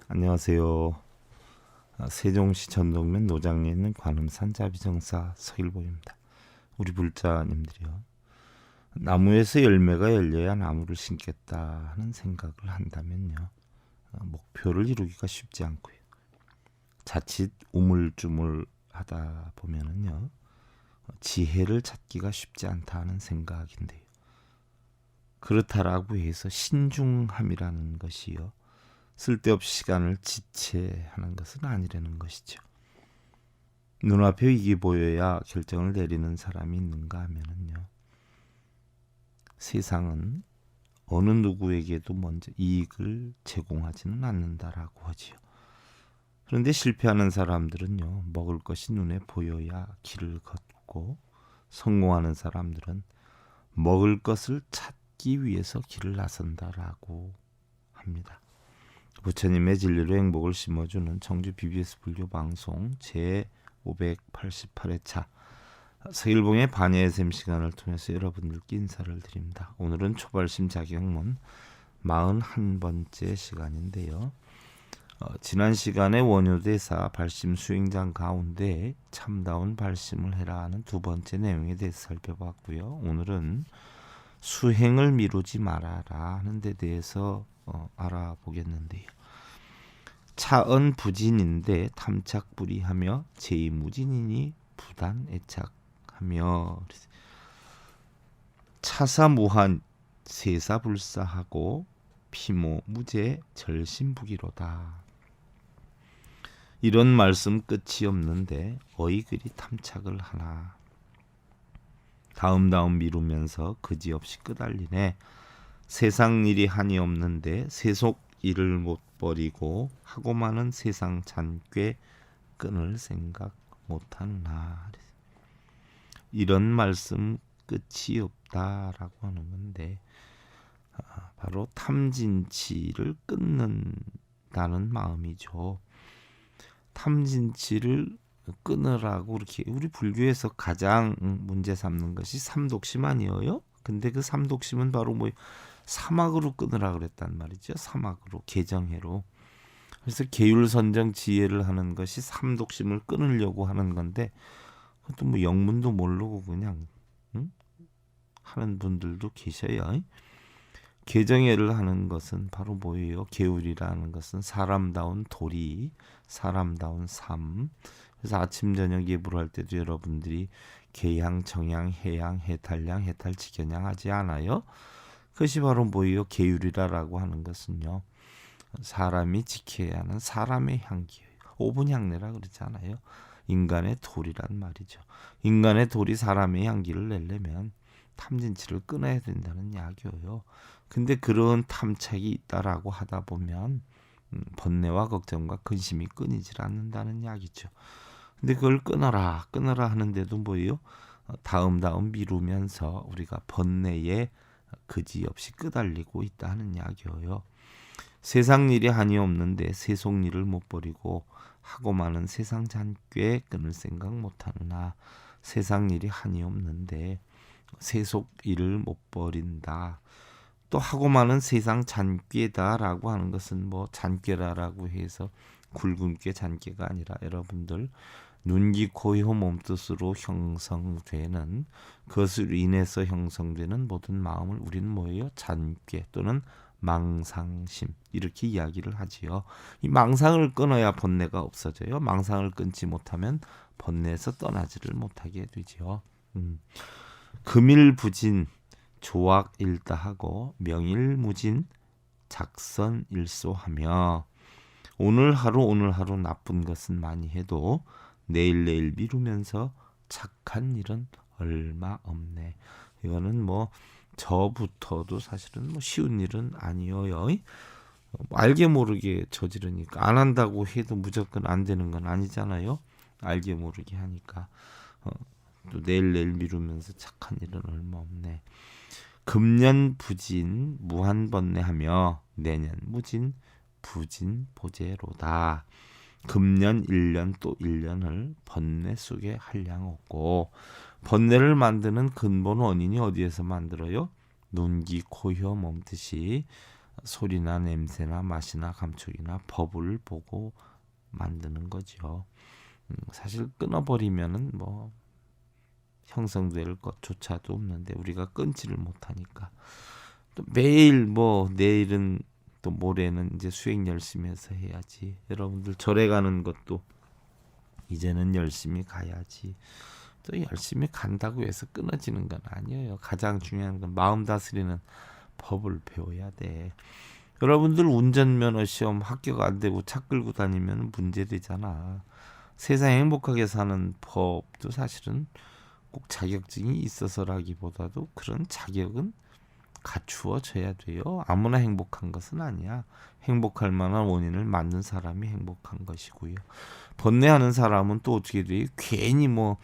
안녕하세요. 세종시 전동면 노장리에 있는 관음산 자비정사 서일봉입니다. 우리 불자님들이요. 나무에서 열매가 열려야 나무를 심겠다 하는 생각을 한다면요. 목표를 이루기가 쉽지 않고요. 자칫 우물쭈물 하다 보면은요. 지혜를 찾기가 쉽지 않다 하는 생각인데요. 그렇다라고 해서 신중함이라는 것이요. 쓸데없이 시간을 지체하는 것은 아니라는 것이죠. 눈앞에 위기 보여야 결정을 내리는 사람이 있는가 하면은요. 세상은 어느 누구에게도 먼저 이익을 제공하지는 않는다라고 하지요. 그런데 실패하는 사람들은요. 먹을 것이 눈에 보여야 길을 걷고 성공하는 사람들은 먹을 것을 찾기 위해서 길을 나선다라고 합니다. 부처님의 진리로 행복을 심어주는 청주 BBS 불교 방송 제 588회차 서일봉의 반야의 샘 시간을 통해서 여러분들께 인사를 드립니다. 오늘은 초발심 자경문 41번째 시간인데요. 지난 시간에 원효대사 발심 수행장 가운데 참다운 발심을 해라 하는 두 번째 내용에 대해서 살펴봤고요. 오늘은 수행을 미루지 말아라 하는 데 대해서 알아보겠는데요. 차언부진인데 탐착불이하며 제이무진이니 부단 애착하며 차사무한 세사불사하고 피모무제 절심부기로다. 이런 말씀 끝이 없는데 어이 그리 탐착을 하나. 다음 미루면서 그지없이 끄달리네. 세상 일이 한이 없는데 세속 일을 못 버리고 하고 많은 세상 잔꾀 끊을 생각 못하나. 이런 말씀 끝이 없다라고 하는 건데 바로 탐진치를 끊는다는 마음이죠. 탐진치를 끊으라고 이렇게 우리 불교에서 가장 문제 삼는 것이 삼독심 아니에요? 근데 그 삼독심은 바로 사막으로 끊으라 그랬단 말이죠. 사막으로 개정해로. 그래서 계율선정 지혜를 하는 것이 삼독심을 끊으려고 하는 건데 그것도 영문도 모르고 그냥 하는 분들도 계셔요. 개정해를 하는 것은 바로 뭐예요? 계율이라는 것은 사람다운 도리, 사람다운 삶. 그래서 아침 저녁 예불 할 때도 여러분들이 계양, 정양, 해양, 해탈량, 해탈직견양 하지 않아요? 그것이 바로 뭐예요? 계율이라고 하는 것은요. 사람이 지켜야 하는 사람의 향기예요. 오분향내라 그러잖아요. 인간의 도리란 말이죠. 인간의 도리 사람의 향기를 내려면 탐진치를 끊어야 된다는 이야기예요. 근데 그런 탐착이 있다라고 하다 보면 번뇌와 걱정과 근심이 끊이질 않는다는 이야기죠. 근데 그걸 끊어라 하는데도 뭐예요? 다음 미루면서 우리가 번뇌에 그지없이 끄달리고 있다는 이야기예요. 세상 일이 한이 없는데 세속 일을 못 버리고 하고 많은 세상 잔꾀 끊을 생각 못하느나. 세상 일이 한이 없는데 세속 일을 못 버린다. 또 하고 많은 세상 잔꾀다라고 하는 것은 잔꾀라라고 해서 굵은 꾀 잔꾀가 아니라 여러분들 눈기 코혀 몸뜻으로 형성되는 그것으로 인해서 형성되는 모든 마음을 우리는 뭐예요? 잔꾀 또는 망상심 이렇게 이야기를 하지요. 이 망상을 끊어야 번뇌가 없어져요. 망상을 끊지 못하면 번뇌에서 떠나지를 못하게 되지요. 금일부진 조악일다하고 명일무진 작선일소하며 오늘 하루 나쁜 것은 많이 해도 내일 미루면서 착한 일은 얼마 없네. 이거는 저부터도 사실은 쉬운 일은 아니에요. 알게 모르게 저지르니까 안 한다고 해도 무조건 안 되는 건 아니잖아요. 알게 모르게 하니까 또 내일 미루면서 착한 일은 얼마 없네. 금년 부진 무한번뇌하며 내년 무진 부진 보제로다. 금년 1년 또 1년을 번뇌 속에 한량 없고 번뇌를 만드는 근본 원인이 어디에서 만들어요? 눈기, 코혀, 몸뜻이 소리나 냄새나 맛이나 감촉이나 법을 보고 만드는 거죠. 사실 끊어버리면은 뭐 형성될 것조차도 없는데 우리가 끊지를 못하니까 또 매일 뭐 내일은 또 모레는 이제 수행 열심히 해서 해야지. 여러분들 절에 가는 것도 이제는 열심히 가야지. 또 열심히 간다고 해서 끊어지는 건 아니에요. 가장 중요한 건 마음 다스리는 법을 배워야 돼. 여러분들 운전면허 시험 합격 안 되고 차 끌고 다니면 문제되잖아. 세상 행복하게 사는 법도 사실은 꼭 자격증이 있어서라기보다도 그런 자격은 갖추어져야 돼요. 아무나 행복한 것은 아니야. 행복할 만한 원인을 만든 사람이 행복한 것이고요. 번뇌하는 사람은 또 어떻게 돼요? 괜히 뭐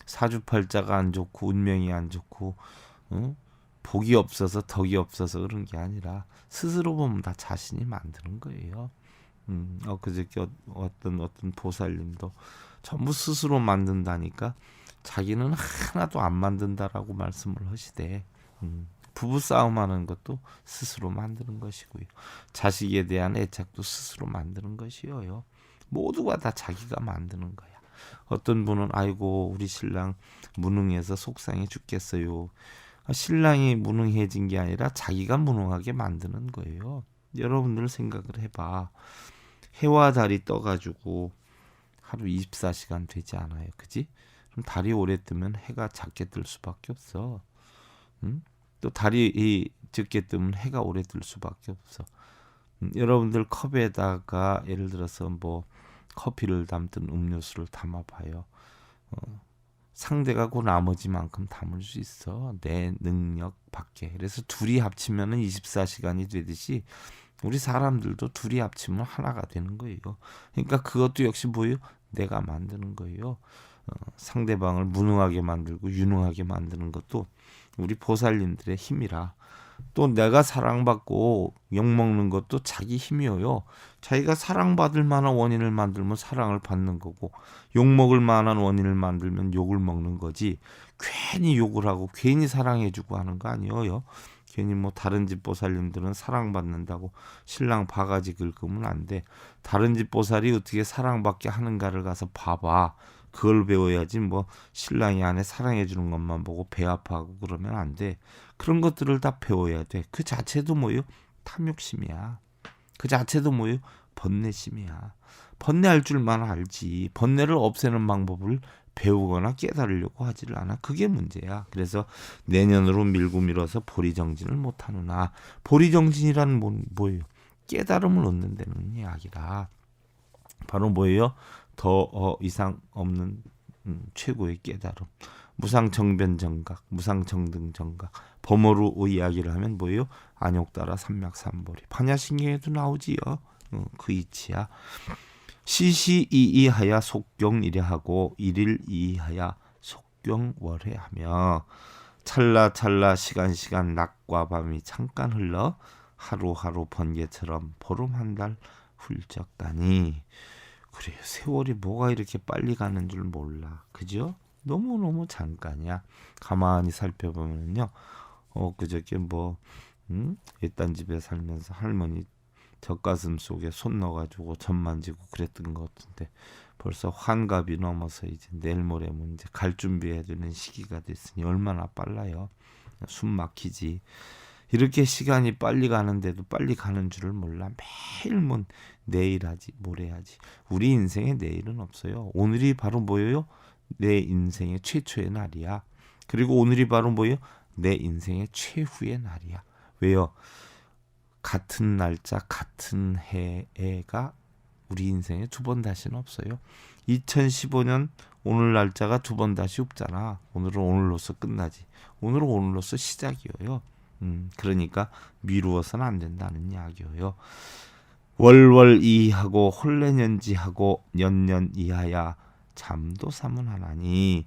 사주팔자가 안 좋고 운명이 안 좋고 복이 없어서 덕이 없어서 그런 게 아니라 스스로 보면 다 자신이 만드는 거예요. 그저께 어떤 보살님도 전부 스스로 만든다니까 자기는 하나도 안 만든다라고 말씀을 하시대. 부부 싸움하는 것도 스스로 만드는 것이고요. 자식에 대한 애착도 스스로 만드는 것이요. 모두가 다 자기가 만드는 거야. 어떤 분은 아이고 우리 신랑 무능해서 속상해 죽겠어요. 신랑이 무능해진 게 아니라 자기가 무능하게 만드는 거예요. 여러분들 생각을 해봐. 해와 달이 떠가지고 하루 24시간 되지 않아요. 그지? 그럼 달이 오래 뜨면 해가 작게 뜰 수밖에 없어. 또 달이 적게 뜨면 해가 오래 뜰 수밖에 없어. 여러분들 컵에다가 예를 들어서 뭐 커피를 담든 음료수를 담아봐요. 상대가 그 나머지만큼 담을 수 있어. 내 능력 밖에. 그래서 둘이 합치면은 24시간이 되듯이 우리 사람들도 둘이 합치면 하나가 되는 거예요. 그러니까 그것도 역시 뭐예요? 내가 만드는 거예요. 상대방을 무능하게 만들고 유능하게 만드는 것도 우리 보살님들의 힘이라. 또 내가 사랑받고 욕먹는 것도 자기 힘이에요. 자기가 사랑받을 만한 원인을 만들면 사랑을 받는 거고 욕먹을 만한 원인을 만들면 욕을 먹는 거지. 괜히 욕을 하고 괜히 사랑해주고 하는 거 아니에요. 괜히 뭐 다른 집 보살님들은 사랑받는다고 신랑 바가지 긁으면 안 돼. 다른 집 보살이 어떻게 사랑받게 하는가를 가서 봐봐. 그걸 배워야지 뭐 신랑이 안에 사랑해주는 것만 보고 배 아파하고 그러면 안 돼. 그런 것들을 다 배워야 돼. 그 자체도 뭐요? 탐욕심이야. 그 자체도 뭐요? 번뇌심이야. 번뇌할 줄만 알지. 번뇌를 없애는 방법을 배우거나 깨달으려고 하지를 않아. 그게 문제야. 그래서 내년으로 밀고 밀어서 보리정진을 못하느나. 보리정진이란 뭐예요? 깨달음을 얻는다는 이야기라. 바로 뭐예요? 더 이상 없는 최고의 깨달음. 무상정변정각, 무상정등정각. 범어로 이야기를 하면 뭐예요? 안욕따라 삼맥삼보리. 반야신경에도 나오지요. 그 이치야. 시시이이하야 속경이래하고 일일이이하야 속경월해하며 찰나찰나 시간시간 낮과 밤이 잠깐 흘러 하루하루 번개처럼 보름 한 달 훌쩍다니. 그래요. 세월이 뭐가 이렇게 빨리 가는 줄 몰라. 그죠? 너무너무 잠깐이야. 가만히 살펴보면요. 그저께 외딴 집에 살면서 할머니 젖가슴 속에 손 넣어가지고 젖 만지고 그랬던 것 같은데 벌써 환갑이 넘어서 이제 내일 모레면 이제 갈 준비해야 되는 시기가 됐으니 얼마나 빨라요. 숨 막히지. 이렇게 시간이 빨리 가는데도 빨리 가는 줄을 몰라. 매일 뭐 내일 하지 모레 하지. 우리 인생에 내일은 없어요. 오늘이 바로 뭐예요? 내 인생의 최초의 날이야. 그리고 오늘이 바로 뭐예요? 내 인생의 최후의 날이야. 왜요? 같은 날짜 같은 해가 우리 인생에 두 번 다시는 없어요. 2015년 오늘 날짜가 두 번 다시 없잖아. 오늘은 오늘로서 끝나지. 오늘은 오늘로서 시작이에요. 그러니까 미루어서는 안 된다는 이야기예요. 월월이하고 홀레년지하고 년년이하야 잠도 사문하나니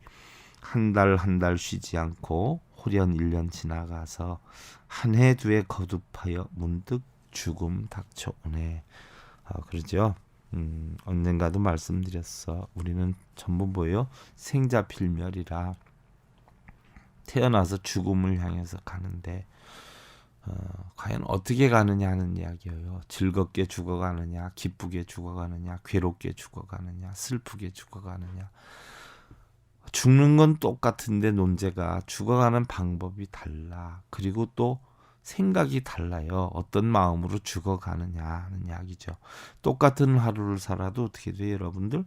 한 달 한 달 쉬지 않고 호련 1년 지나가서 한 해 두 해 거듭하여 문득 죽음 닥쳐오네. 그러죠. 언젠가도 말씀드렸어. 우리는 전부 뭐예요? 생자필멸이라 태어나서 죽음을 향해서 가는데 과연 어떻게 가느냐 하는 이야기예요. 즐겁게 죽어가느냐, 기쁘게 죽어가느냐, 괴롭게 죽어가느냐, 슬프게 죽어가느냐. 죽는 건 똑같은데 논제가 죽어가는 방법이 달라. 그리고 또 생각이 달라요. 어떤 마음으로 죽어가느냐 하는 이야기죠. 똑같은 하루를 살아도 어떻게 돼요, 여러분들?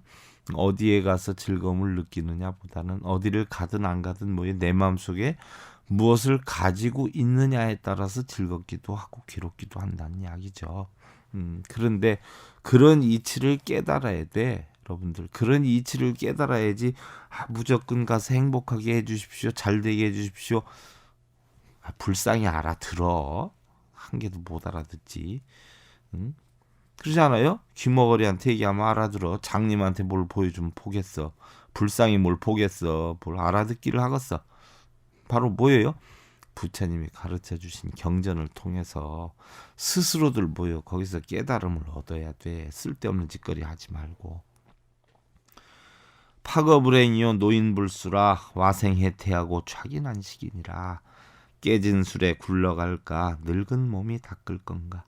어디에 가서 즐거움을 느끼느냐 보다는 어디를 가든 안 가든 내 마음속에 무엇을 가지고 있느냐에 따라서 즐겁기도 하고 괴롭기도 한다는 이야기죠. 그런데 그런 이치를 깨달아야 돼. 여러분들 그런 이치를 깨달아야지. 무조건 가서 행복하게 해주십시오, 잘 되게 해주십시오. 불쌍히 알아들어. 한 개도 못 알아듣지. 그러지 않아요? 귀머거리한테 얘기하면 알아들어. 장님한테 뭘 보여주면 보겠어. 불쌍히 뭘 보겠어. 뭘 알아듣기를 하겠어. 바로 뭐예요? 부처님이 가르쳐 주신 경전을 통해서 스스로들 거기서 깨달음을 얻어야 돼. 쓸데없는 짓거리 하지 말고. 파거불행이요 노인불수라 와생해태하고 착인한식이니라. 깨진 술에 굴러갈까 늙은 몸이 닦을 건가.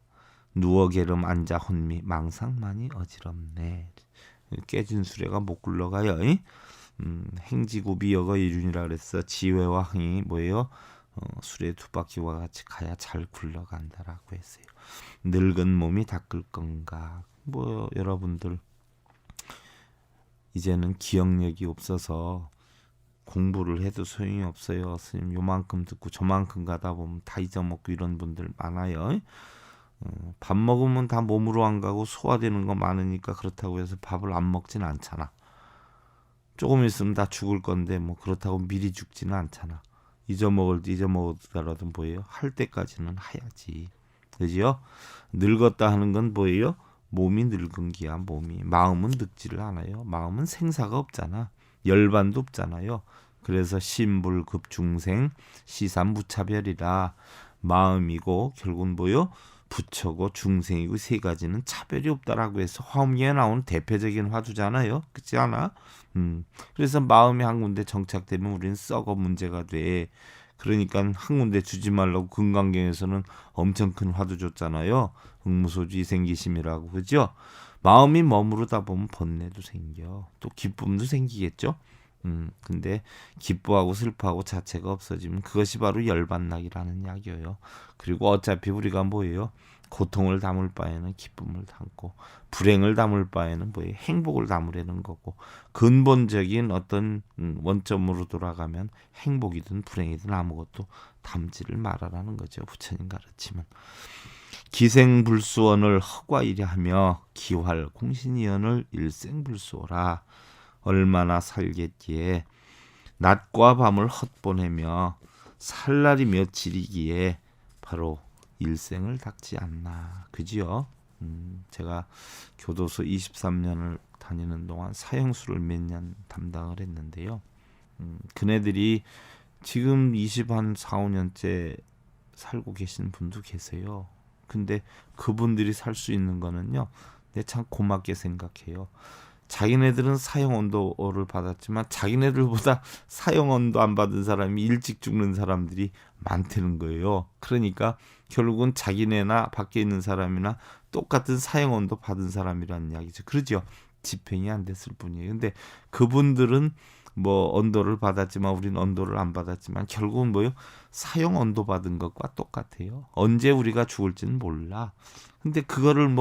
누워 게름 앉아 혼미 망상만이 어지럽네. 깨진 수레가 못 굴러가요. 행지고 미여거 이륜이라 그랬어. 지회와 흥이 뭐예요? 수레 두 바퀴와 같이 가야 잘 굴러간다라고 했어요. 늙은 몸이 닦을 건가. 여러분들 이제는 기억력이 없어서 공부를 해도 소용이 없어요. 스님 요만큼 듣고 저만큼 가다 보면 다 잊어먹고 이런 분들 많아요. 밥 먹으면 다 몸으로 안 가고 소화되는 거 많으니까 그렇다고 해서 밥을 안 먹진 않잖아. 조금 있으면 다 죽을 건데 그렇다고 미리 죽지는 않잖아. 잊어먹더라도 할 때까지는 해야지. 그지요? 늙었다 하는 건 몸이 늙은 기야. 마음은 늙지를 않아요. 마음은 생사가 없잖아. 열반도 없잖아요. 그래서 신불급중생 시삼무차별이라. 마음이고 결국은 부처고 중생이고 세 가지는 차별이 없다라고 해서 화엄경에 나오는 대표적인 화두잖아요. 그렇지 않아? 그래서 마음이 한 군데 정착되면 우리는 썩어 문제가 돼. 그러니까 한 군데 주지 말라고 금강경에서는 엄청 큰 화두 줬잖아요. 응무소주 이생기심이라고. 그죠? 마음이 머무르다 보면 번뇌도 생겨. 또 기쁨도 생기겠죠. 근데 기뻐하고 슬퍼하고 자체가 없어지면 그것이 바로 열반락이라는 이야기예요. 그리고 어차피 우리가 고통을 담을 바에는 기쁨을 담고 불행을 담을 바에는 행복을 담으려는 거고, 근본적인 어떤 원점으로 돌아가면 행복이든 불행이든 아무것도 담지를 말아라는 거죠. 부처님 가르치면 기생불수원을 허과이려 하며 기활 공신이언을 일생불수오라. 얼마나 살겠기에 낮과 밤을 헛보내며 살 날이 며칠이기에 바로 일생을 닦지 않나. 그지요? 제가 교도소 23년을 다니는 동안 사형수를 몇 년 담당을 했는데요. 그네들이 지금 4, 5년째 살고 계신 분도 계세요. 근데 그분들이 살 수 있는 거는요, 내 참 고맙게 생각해요. 자기네들은 사형 언도를 받았지만 자기네들보다 사형 언도 안 받은 사람이 일찍 죽는 사람들이 많다는 거예요. 그러니까 결국은 자기네나 밖에 있는 사람이나 똑같은 사형 언도 받은 사람이라는 이야기죠. 그러죠. 집행이 안 됐을 뿐이에요. 근데 그분들은 언도를 받았지만 우리는 언도를 안 받았지만 결국은 사형 언도 받은 것과 똑같아요. 언제 우리가 죽을지는 몰라. 근데 그거를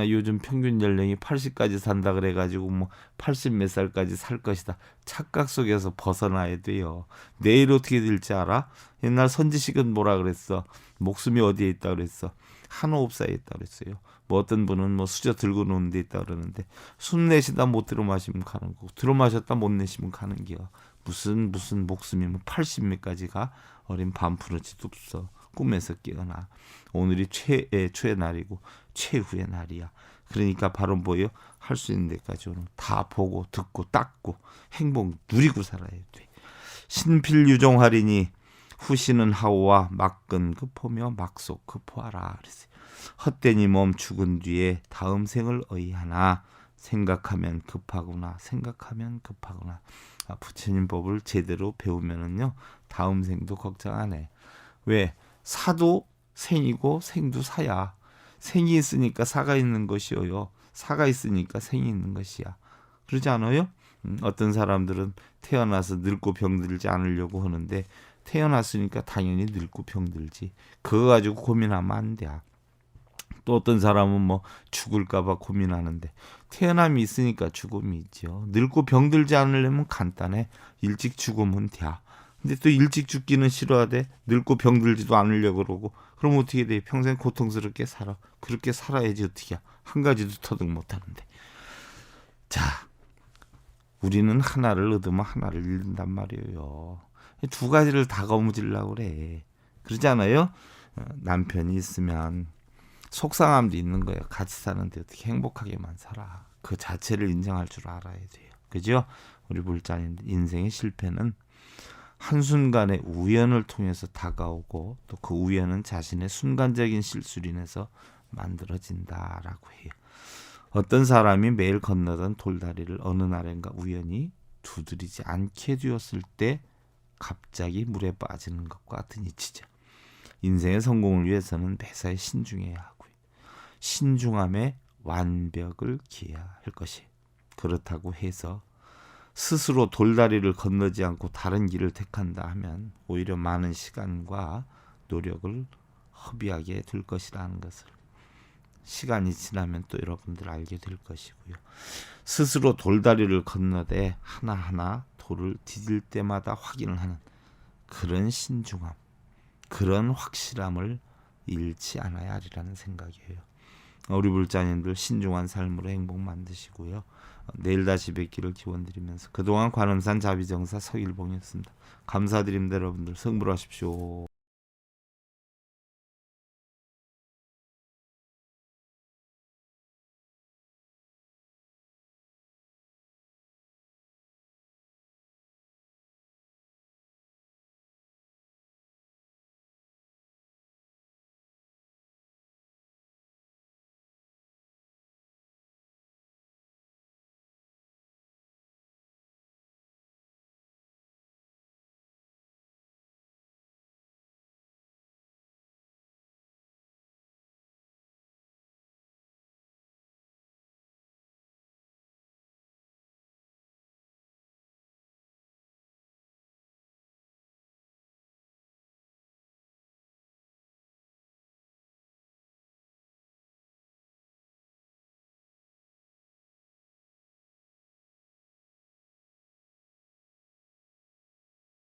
요즘 평균 연령이 80까지 산다 그래가지고 80 몇 살까지 살 것이다. 착각 속에서 벗어나야 돼요. 내일 어떻게 될지 알아? 옛날 선지식은 뭐라 그랬어? 목숨이 어디에 있다 그랬어? 한 호흡사에 있다 그랬어요. 어떤 분은 수저 들고 노는 데 있다 그러는데, 숨 내쉬다 못 들어 마시면 가는 거고 들어 마셨다 못 내쉬면 가는 기야. 무슨 목숨이 80 몇까지가 어린 반푸르지도 없어. 꿈에서 깨어나. 오늘이 최의 날이고 최후의 날이야. 그러니까 바로 할 수 있는 데까지 오늘 다 보고 듣고 닦고 행복 누리고 살아야 돼. 신필유종하리니 후시는 하오와 막근 급포며 막속 급포하라. 그랬어요. 헛되니 몸 죽은 뒤에 다음 생을 의하나 생각하면 급하구나. 생각하면 급하구나. 부처님 법을 제대로 배우면은요, 다음 생도 걱정 안 해. 왜? 사도 생이고 생도 사야. 생이 있으니까 사가 있는 것이요. 사가 있으니까 생이 있는 것이야. 그러지 않아요? 어떤 사람들은 태어나서 늙고 병들지 않으려고 하는데 태어났으니까 당연히 늙고 병들지. 그거 가지고 고민하면 안 돼. 또 어떤 사람은 뭐 죽을까 봐 고민하는데 태어남이 있으니까 죽음이 있죠. 늙고 병들지 않으려면 간단해. 일찍 죽으면 돼. 근데 또 일찍 죽기는 싫어하대. 늙고 병들지도 않으려고 그러고. 그럼 어떻게 돼? 평생 고통스럽게 살아. 그렇게 살아야지 어떻게. 한 가지도 터득 못하는데. 자, 우리는 하나를 얻으면 하나를 잃는단 말이에요. 두 가지를 다 거무지려고 그래. 그러지 않아요? 남편이 있으면 속상함도 있는 거예요. 같이 사는데 어떻게 행복하게만 살아. 그 자체를 인정할 줄 알아야 돼요. 그죠? 우리 불자님들 인생의 실패는 한순간의 우연을 통해서 다가오고 또 그 우연은 자신의 순간적인 실수로 인해서 만들어진다라고 해요. 어떤 사람이 매일 건너던 돌다리를 어느 날인가 우연히 두드리지 않게 되었을 때 갑자기 물에 빠지는 것과 같은 이치죠. 인생의 성공을 위해서는 매사에 신중해야 하고요. 신중함에 완벽을 기해야 할 것이. 그렇다고 해서 스스로 돌다리를 건너지 않고 다른 길을 택한다 하면 오히려 많은 시간과 노력을 허비하게 될 것이라는 것을 시간이 지나면 또 여러분들 알게 될 것이고요. 스스로 돌다리를 건너되 하나하나 돌을 디딜 때마다 확인을 하는 그런 신중함, 그런 확실함을 잃지 않아야 하리라는 생각이에요. 우리 불자님들 신중한 삶으로 행복 만드시고요. 내일 다시 뵙기를 기원드리면서 그동안 관음산 자비정사 서일봉이었습니다. 감사드립니다. 여러분들 승부하십시오.